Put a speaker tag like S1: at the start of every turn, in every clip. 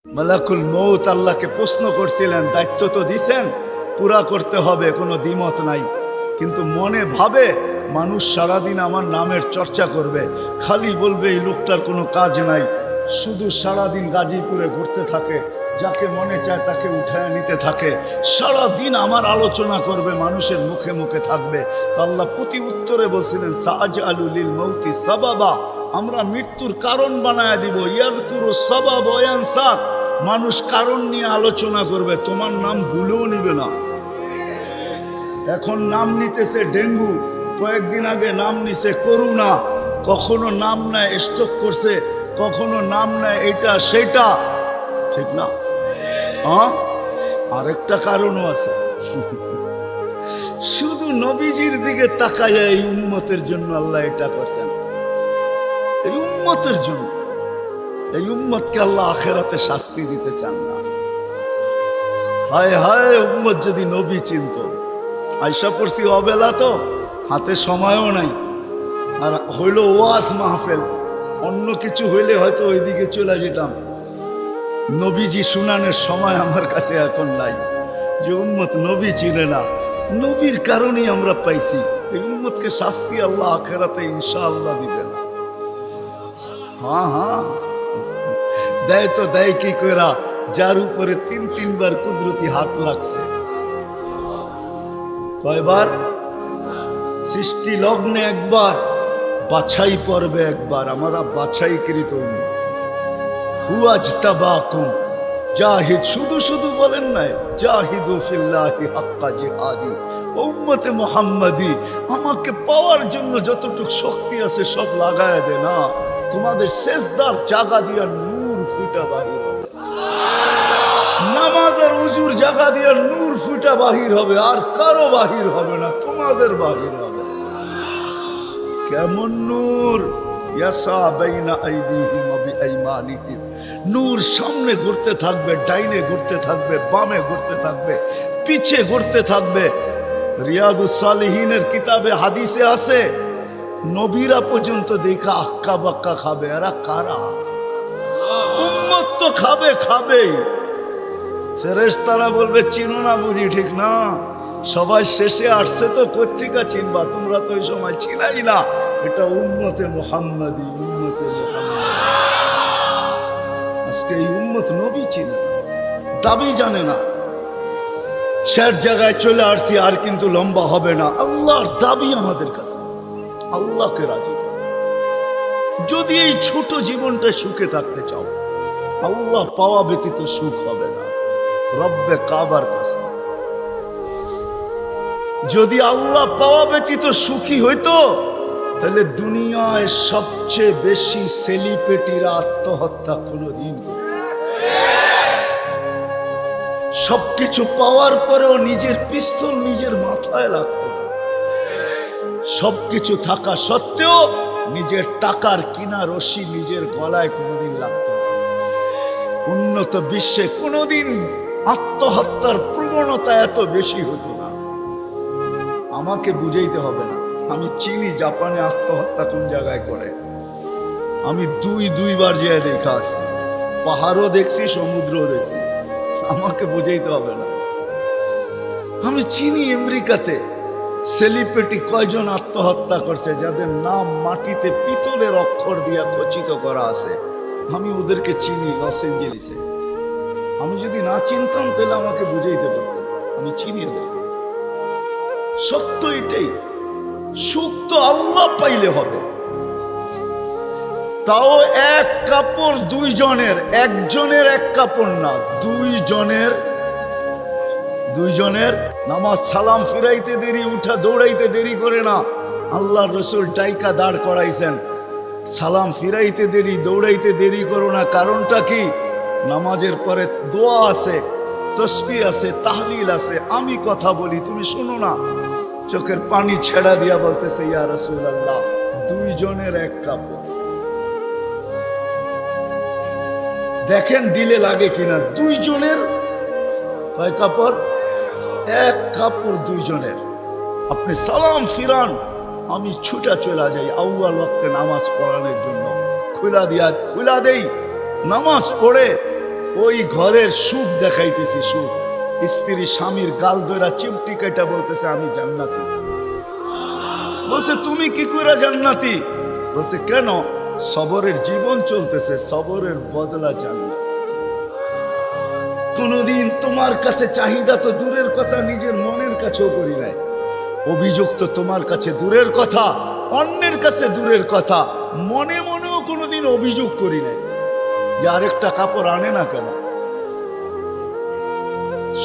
S1: মালাকুল মউত আল্লাহকে প্রশ্ন করছিলেন, দায়িত্ব তো দিছেন, পুরা করতে হবে, কোনো দ্বিমত নাই। কিন্তু মনে ভাবে মানুষ সারাদিন আমার নামের চর্চা করবে, খালি বলবে এই লোকটার কোনো কাজ নাই, শুধু সারাদিন গাজীপুরে ঘুরতে থাকে, যাকে মনে চায় তাকে উঠায় নিতে থাকে, সারাদিন আমার আলোচনা করবে, মানুষের মুখে মুখে থাকবে। তো আল্লাহ প্রতি উত্তরে বলছিলেন, সাআজআলু লিল মৌতি সাবাবা, আমরা মৃত্যুর কারণ বানায় দিব। ইয়াযকুরু সাবাব ওয়া ইয়ানসাক, মানুষ কারণ নিয়ে আলোচনা করবে, তোমার নাম ভুলেও নিবে না। এখন নাম নিতেছে ডেঙ্গু, কয়েকদিন আগে নাম নিছে করোনা, কখনো নাম নেয় স্ট্রোক করছে, কখনো নাম নেয় এটা সেটা, ঠিক না? হ্যাঁ, আরেকটা কারণও আছে। শুধু নবীজির দিকে তাকায় এই উম্মতের জন্য আল্লাহ এটা করছেন, এই উম্মতের জন্য। এই উম্মতকে আল্লাহ আখেরাতে শাস্তি দিতে চান না। হায় হায়, উম্মত যদি নবী চিনত। আয়সা পড়ছি অবেলা, তো হাতে সময়ও নাই, আর হইল ওয়াজ মাহফিল, অন্য কিছু হইলে হয়তো ওইদিকে চলে যেতাম। নবীজি শুনানের সময় আমার কাছে এখন নাই, যে উম্মত নবী চিনে না। নবীর কারণেই আমরা পাইছি। এই উম্মতকে শাস্তি আল্লাহ আখেরাতে ইনশাআল্লাহ দিবে না। হ্যাঁ হ্যাঁ, দেয় তো দেয় কি কইরা, যার উপরে তিনবার কুদরতি হাত লাগছে। কয়বার? সৃষ্টি লগ্নে একবার, বাছাই পর্বে একবার। আমরা বাছাইকৃত উম্মত। হুয়াজতাবাকুম জাহিদ, শুধু শুধু বলেন নাই, জাহিদু ফিল্লাহি হাক্কা জিহাদি। উম্মতে মুহাম্মাদি, আমাকে পাওয়ার জন্য যতটুকু শক্তি আছে সব লাগায় দে না। তোমাদের সেজদার জায়গা দিয়া নূর ফুটা বাহির হবে, নামাজের উজুর জায়গা দিয়া নূর ফুটা বাহির হবে, আর কারো বাহির হবে না, তোমাদের বাহির হবে। কেমন নূর? ইয়াসা বাইনা আইদিহিম ওয়া বিআইমানিহিম, নূর সামনে ঘুরতে থাকবে, ডাইনে ঘুরতে থাকবে, বামে ঘুরতে থাকবে, পিছে ঘুরতে থাকবে। রিয়াদুস সালিহিনের কিতাবে হাদিসে আছে, নবীরা পর্যন্ত দেখা আক্কা বাক্কা খাবে। এরা কারা? উম্মত তো খাবে, খাবেই। ফেরেশতারা বলবে চিনো না বুঝি, ঠিক না? সবাই শেষে আসছে, তো কোত্থেকে চিনবা? তোমরা তো ওই সময় ছিলাই না। এটা উম্মতে মুহাম্মাদি, উম্মতে মুহাম্মাদি। আজকে এই উম্মত নবী চিনে না, দাবি জানে না। শের জায়গায় চলে আসছি, আর কিন্তু লম্বা হবে না। আল্লাহর দাবি আমাদের কাছে, আল্লাহকে রাজি করো। যদি এই ছোট জীবনটা সুখে থাকতে চাও, আল্লাহ পাওয়া ব্যতীত সুখ হবে না। রব্বে কাবার কাছে যদি আল্লাহ পাওয়া ব্যতীত সুখী হইতো, তাহলে দুনিয়ায় সবচেয়ে বেশি সেলিব্রিটিরা আত্মহত্যা কোনোদিন করত। সবকিছু পাওয়ার পরেও নিজের পিস্তল নিজের মাথায় লাগতো না। সবকিছু থাকা সত্ত্বেও নিজের টাকার কিনা রশি নিজের গলায় কোনোদিন লাগতো না। উন্নত বিশ্বে কোনোদিন আত্মহত্যার প্রবণতা এত বেশি হতো না। আমাকে বুঝাইতে হবে না, আমি চিনি জাপানে আত্মহত্যা কোন জায়গায় করে। আমি দুইবার যেয়ে দেখা আসছি, পাহাড়ও দেখছি, সমুদ্রও দেখছি। আমাকে বুঝাইতে হবে না, আমি চিনি আমেরিকাতে সেলিব্রিটি কয়জন আত্মহত্যা করছে, যাদের নাম মাটিতে পিতলের অক্ষর দিয়া খচিত করা আছে। আমি ওদেরকে চিনি লস এঞ্জেলিসে। আমি যদি না চিনতাম তাহলে আমাকে বুঝাইতে পারতেন, আমি চিনি ওদেরকে। সত্য এটাই, সুখ তো আল্লাহ পাইলে হবে। তাও এক কাপড় দুইজনের, একজনের এক কাপড় না, দুইজনের। নামাজ সালাম ফিরাইতে দেরি, উঠা দৌড়াইতে দেরি করে না। আল্লাহর রাসূল ডাইকা দাঁড় করাইছেন, সালাম ফিরাইতে দেরি, দৌড়াইতে দেরি করো না। কারণটা কি? নামাজের পরে দোয়া আছে, তসবিহ আছে, তাহলিল আছে। আমি কথা বলি, তুমি শোনো না। চোখের পানি ছেড়া দিয়া বলতেছে, ইয়া রাসূলুল্লাহ, দুইজনের এক কাপড়। দেখেন দিলে লাগে কিনা। দুইজনের কয় কাপড়? এক কাপড় দুইজনের। আপনি সালাম ফিরান, আমি ছুটা চলে যাই আউয়াল ওয়াক্তে নামাজ পড়ানোর জন্য। খুলা দেই, নামাজ পড়ে ওই ঘরের সুখ দেখাইতেছি, সুখ। স্ত্রী স্বামীর গাল ধরা চিমটি কেটে বলতেছে আমি জান্নাতি। বলছে তুমি কি করে জান্নাতি? বলছে কেন? সবরের জীবন চলতেছে, সবরের বদলা জান্নাত। কোনদিন তোমার কাছে চাহিদা তো দূরের কথা, নিজের মনের কাছেও করি নাই। অভিযোগ তো তোমার কাছে দূরের কথা, অন্যের কাছে দূরের কথা, মনে মনেও কোনোদিন অভিযোগ করি নাই যে আরেকটা কাপড় আনে না কেন।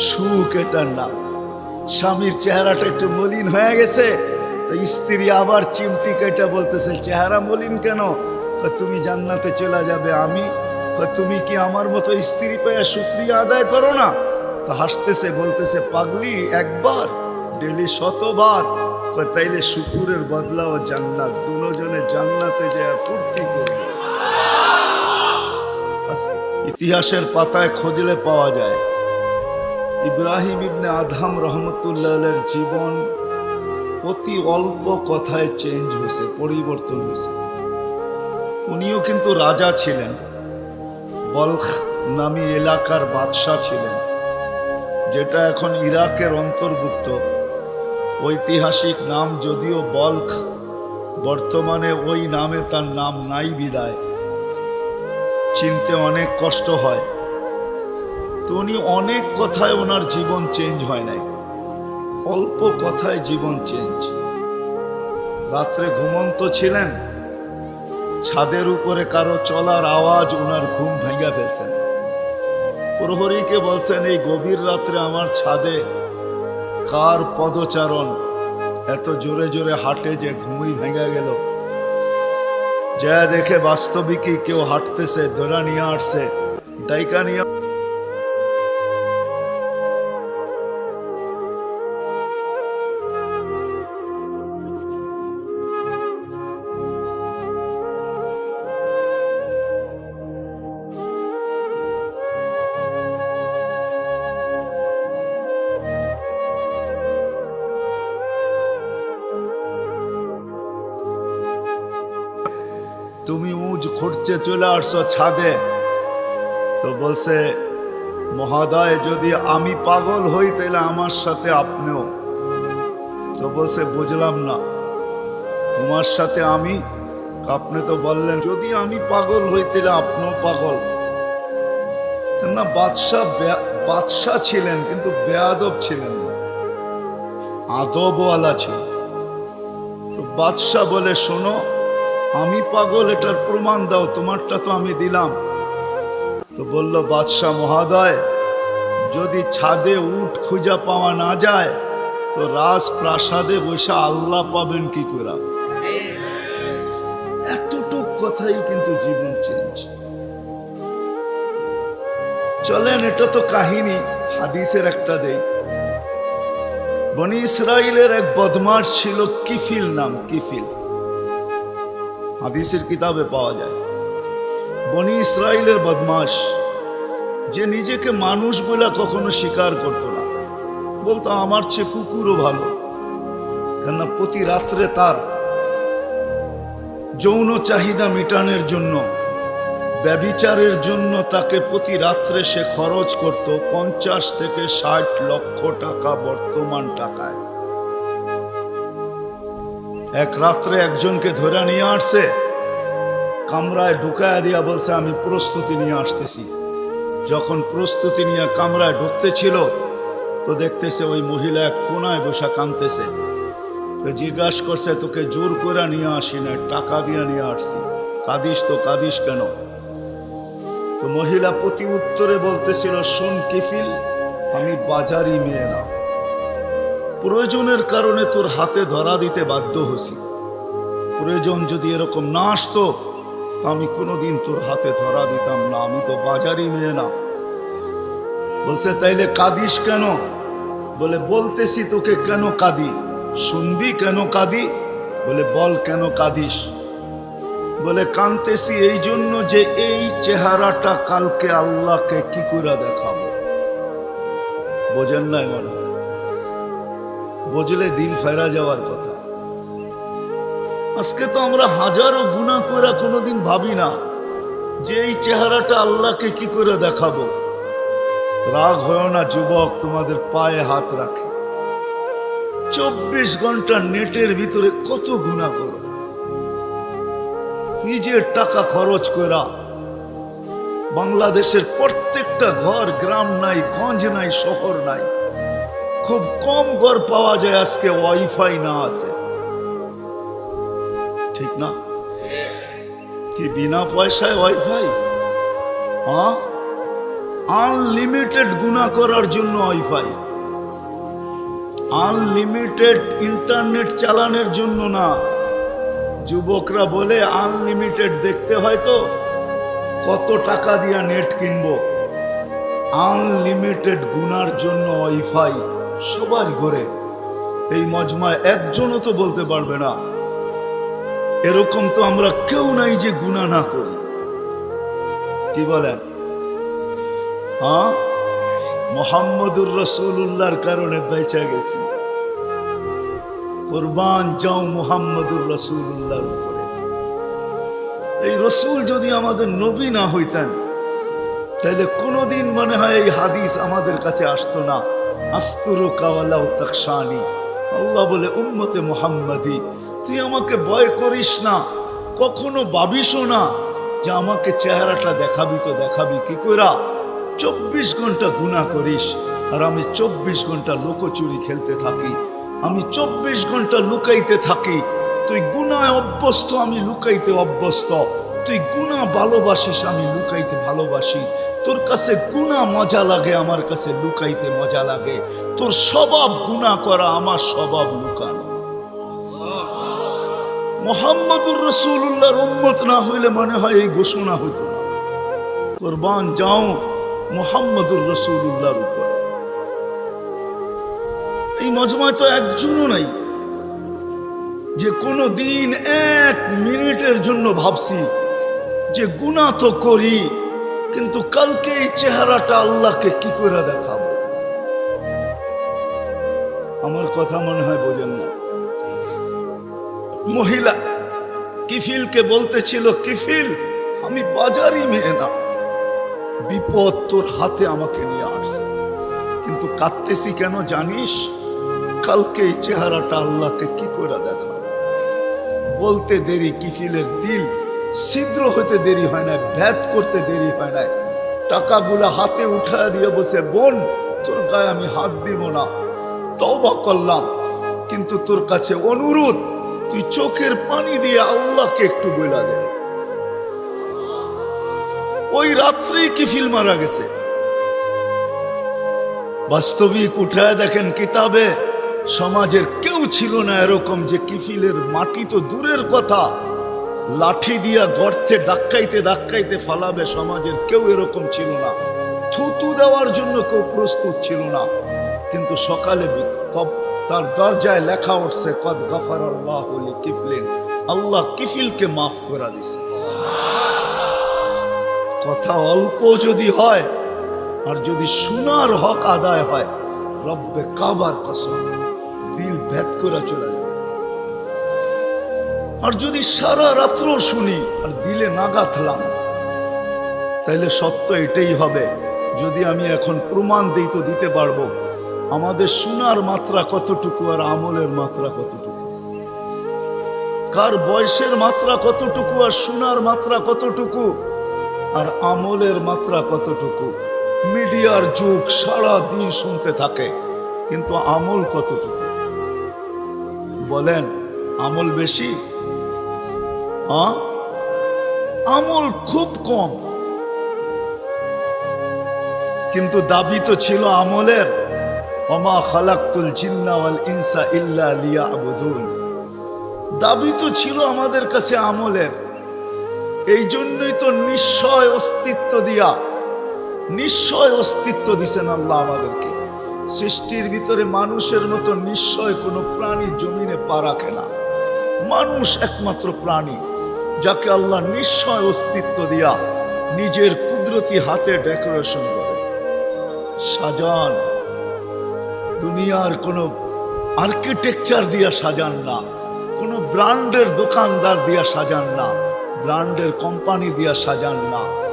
S1: সুখ এটার নাম। স্বামীর চেহারাটা একটু মলিন হয়ে গেছে, তো স্ত্রী আবার চিমটি কেটে বলতেছে চেহারা মলিন কেন? তুমি জান্নাতে চলে যাবে। আমি তুমি কি আমার মতো স্ত্রী পেয়ে শুকরিয়া আদায় করো না? তো হাসতেছে, বলতেছে পাগলি, একবার ডেলি 100বার। তাইলে শুকুরের বদলাও জান্নাত। দুজনে জান্নাতে যায় ফুর্তি করবে। ইতিহাসের পাতায় খুঁজলে পাওয়া যায় ইব্রাহিম ইবনে আদহাম রহমতুল্লাহের জীবন অতি অল্প কথায় চেঞ্জ হয়েছে, পরিবর্তন হয়েছে। উনিও কিন্তু রাজা ছিলেন, বলখ নামী এলাকার বাদশাহ ছিলেন, যেটা এখন ইরাকের অন্তর্ভুক্ত। ঐতিহাসিক নাম যদিও বলখ, বর্তমানে ওই নামে তার নাম নাই বিদায়, চিনতে অনেক কষ্ট হয়। তো উনি অনেক কথায় ওনার জীবন চেঞ্জ হয় নাই, অল্প কথায় জীবন চেঞ্জ। রাত্রে ঘুমন্ত ছিলেন, ছাদের উপরে কারো চলার আওয়াজ ওনার ঘুম ভেঙে ফেলছেন। প্রহরীকে বলছেন এই গভীর রাত্রে আমার ছাদে কার পদচারণ এত জোরে জোরে হাঁটে যে ঘুমই ভেঙে গেল। যা দেখে বাস্তবিকই কেউ হাঁটতেছে, ধরা নিয়ে আসছে, ডাইকা নিয়ে। তুমি উঁচ খুঁড়ছে চলে আসছো ছাদে। তো বলছে মহোদয় যদি আমি পাগল হই তাহলে আমার সাথে আপনিও। তো বলছে বুঝলাম না, তোমার সাথে আমি? আপনি তো বললেন যদি আমি পাগল হই তাহলে আপনিও পাগল। না, বাদশাহ ছিলেন কিন্তু বেয়াদব ছিলেন না, আদবওয়ালা ছিল। তো বাদশাহ বলে শোনো, আমি পাগল এটার প্রমাণ দাও, তোমারটা তো আমি দিলাম। তো বলল বাদশাহ মহোদয় যদি ছাদে উট খুঁজা পাওয়া না যায় তো রাজপ্রাসাদে বসে আল্লাহ পাবেন কি করে? এতটুক কথাই কিন্তু জীবন চেঞ্জ। চলেন, এটা তো কাহিনী, হাদিসের একটা দেই। বনি ইসরাইলের এক বদমাশ ছিল, কিফিল নাম, কিফিল, হাদিসের কিতাবে পাওয়া যায়। বনি ইসরাইলের বদমাশ, যে নিজেকে মানুষ বলে কখনো স্বীকার করতো না, বলতো আমার চেয়ে কুকুরও ভালো। কেননা প্রতি রাত্রে তার যৌন চাহিদা মেটানোর জন্য, ব্যভিচারের জন্য তাকে প্রতি রাত্রে সে খরচ করত 50 থেকে 60 লক্ষ টাকা বর্তমান টাকায়। এক রাত্রে একজনকে ধরে নিয়ে আসছে, কামরায় ঢুকায় দিয়া বলছে আমি প্রস্তুতি নিয়ে আসতেছি। যখন প্রস্তুতি নিয়ে কামরায় ঢুকতেছিল তো দেখতেছে ওই মহিলা এক কোনায় বসে কাঁদতেছে। তো জিজ্ঞাসা করছে তোকে জোর করে নিয়ে আসি না, টাকা দিয়ে নিয়ে আসছি, কাঁদিস তো কাঁদিস কেন? তো মহিলা প্রতি উত্তরে বলতেছিল শোন কিফিল, আমি বাজারি মেয়ে না, প্রয়োজনের কারণে তোর হাতে ধরা দিতে বাধ্য হছি। প্রয়োজন যদি এরকম না আসতো আমি কোনোদিন তোর হাতে ধরা দিতাম না, আমি তো বাজারি মেয়ে না। বলছে তাইলে কাঁদিস কেন? বলে বলতেছি তোকে কেন কাঁদি, শুনবি কেন কাঁদি? বলে বল কেন কাঁদিস? বলে কাঁদতেছি এই জন্য যে এই চেহারাটা কালকে আল্লাহকে কি করে দেখাবো। বোঝেন নাই মনে হয়? বুঝলে দিল ফেরা যাওয়ার কথা। আজকে তো আমরা হাজারো গুনাহ করে কোনোদিন ভাবি না যে এই চেহারাটা আল্লাহকে কি করে দেখাবো? রাগ হয় না যুবক, তোমাদের পায়ে হাত রাখে। 24 ঘন্টা নেটের ভিতরে কত গুনাহ করো, নিজের টাকা খরচ করা। বাংলাদেশের প্রত্যেকটা ঘর, গ্রাম নাই, গঞ্জ নাই, শহর নাই, খুব কম ঘর পাওয়া যায় আজকে ওয়াইফাই না আছে, ঠিক না? কি বিনা পয়সায় ওয়াইফাই? হ্যাঁ, আনলিমিটেড গুনাহ করার জন্য ওয়াইফাই, আনলিমিটেড ইন্টারনেট চালানোর জন্য না। যুবকরা বলে আনলিমিটেড দেখতে হয় তো কত টাকা দিয়া নেট কিনবো। আনলিমিটেড গুনার জন্য ওয়াইফাই সবার ঘরে। এই মজমায় একজনও তো বলতে পারবে না এরকম তো আমরা কেউ নাই যে গুনাহ না করি। কি বলেন? হ্যাঁ, মুহাম্মদুর রাসূলুল্লাহর কারণে বেঁচে গেছি। কুরবান যাও মুহাম্মদুর রাসূলুল্লাহর উপরে। এই রসুল যদি আমাদের নবী না হইতেন তাহলে কোনোদিন মনে হয় এই হাদিস আমাদের কাছে আসতো না। আস্তুরুকা ওয়ালাউ তাখশানি। আল্লাহ বলে উম্মতে মুহাম্মাদি, তুই আমাকে ভয় করিস না, কখনো ভাবিসও না যে আমাকে চেহারাটা দেখাবি। তো দেখাবি কি কইরা? 24 ঘন্টা গুনাহ করিস আর আমি 24 ঘন্টা লুকোচুরি খেলতে থাকি, আমি 24 ঘন্টা লুকাইতে থাকি। তুই গুনায় অভ্যস্ত, আমি লুকাইতে অভ্যস্ত। তুই গুনাহ ভালোবাসিস, আমি লুকাইতে ভালোবাসি। তোর কাছে গুনাহ মজা লাগে, আমার কাছে লুকাইতে মজা লাগে। তোর স্বভাব গুনাহ করা, আমার স্বভাব লুকানো। মুহাম্মদুর রাসূলুল্লাহর উম্মত না হইলে মনে হয় এই ঘোষণা হইত না। কুরবান যাও মুহাম্মদুর রাসূলুল্লাহর উপরে। এই মজমায় তো একজনও নাই যে কোনো দিন 1 মিনিটের জন্য ভাবছি যে গুনাহ তো করি, কিন্তু কালকে এই চেহারাটা আল্লাহকে কি করে দেখাবো। আমার কথা মনে হয় বোঝেন না। মহিলা কিফিলকে বলতেছিল, কিফিল আমি বাজারি মেয়ে না, বিপদ তোর হাতে আমাকে নিয়ে আসছে, কিন্তু কাঁদতেছি কেন জানিস? কালকে এই চেহারাটা আল্লাহকে কি করে দেখাবো। বলতে দেরি, কিফিলের দিল ছিদ্র হতে দেরি হয় না, ভেদ করতে দেরি হয় না। টাকাগুলা হাতে উঠায় দিয়ে বসে, বোন তোর গায়ে আমি হাত দিব না, তওবা করলাম, কিন্তু তোর কাছে অনুরোধ, তুই চোখের পানি দিয়ে আল্লাহকে একটু বইলা দে। ওই রাত্রেই কিফিল মারা গেছে। বাস্তবিক উঠায় দেখেন কিতাবে, সমাজের কেউ ছিল না এরকম যে কিফিলের মাটি তো দূরের কথা, লাঠি দিয়া গর্তে ধাক্কাইতে ধাক্কাইতে ফালাবে, সমাজের কেউ এরকম ছিল না। থুতু দেওয়ার জন্য কেউ প্রস্তুত ছিল না। কিন্তু সকালে তার দরজায় লেখা উঠছে, কদ গফারাল্লাহু লিকিফলিন, আল্লাহ কিফিলকে মাফ করে দিছে। কথা অল্প যদি হয় আর যদি শোনার হক আদায় হয়, রব্বে কাবার কসম দিল ভেদ করে চলে যাবে। আর যদি সারা রাত্র শুনি আর দিলে না গাঁথলাম, তাইলে সত্য এটাই হবে। যদি আমি এখন প্রমাণ দিই তো দিতে পারবো আমাদের শোনার মাত্রা কতটুকু আর আমলের মাত্রা কতটুকু, কার বয়সের মাত্রা কতটুকু আর শোনার মাত্রা কতটুকু আর আমলের মাত্রা কতটুকু। মিডিয়ার যুগ, সারা দিন শুনতে থাকে, কিন্তু আমল কতটুকু? বলেন আমল বেশি? আমল খুব কম, কিন্তু দাবি তো ছিল আমলের। ওমা খালাকতুল জিন্না ওয়াল ইনসা ইল্লা লিয়াবুদুন, দাবি তো ছিল আমাদের কাছে আমলের। এই জন্যই তো নিশ্চয় অস্তিত্ব দিয়া, নিশ্চয় অস্তিত্ব দিছেন আল্লাহ আমাদেরকে। সৃষ্টির ভিতরে মানুষের মতো নিশ্চয় কোনো প্রাণী জমিনে পা রাখে না। মানুষ একমাত্র প্রাণী যাকে আল্লাহ নিশ্চয় অস্তিত্ব দিয়া নিজের কুদরতি হাতে ডেকোরেশন করে সাজান। দুনিয়ার কোনো আর্কিটেকচার দিয়া সাজান না, কোনো ব্র্যান্ডের দোকানদার দিয়া সাজান না, ব্র্যান্ডের কোম্পানি দিয়া সাজান না।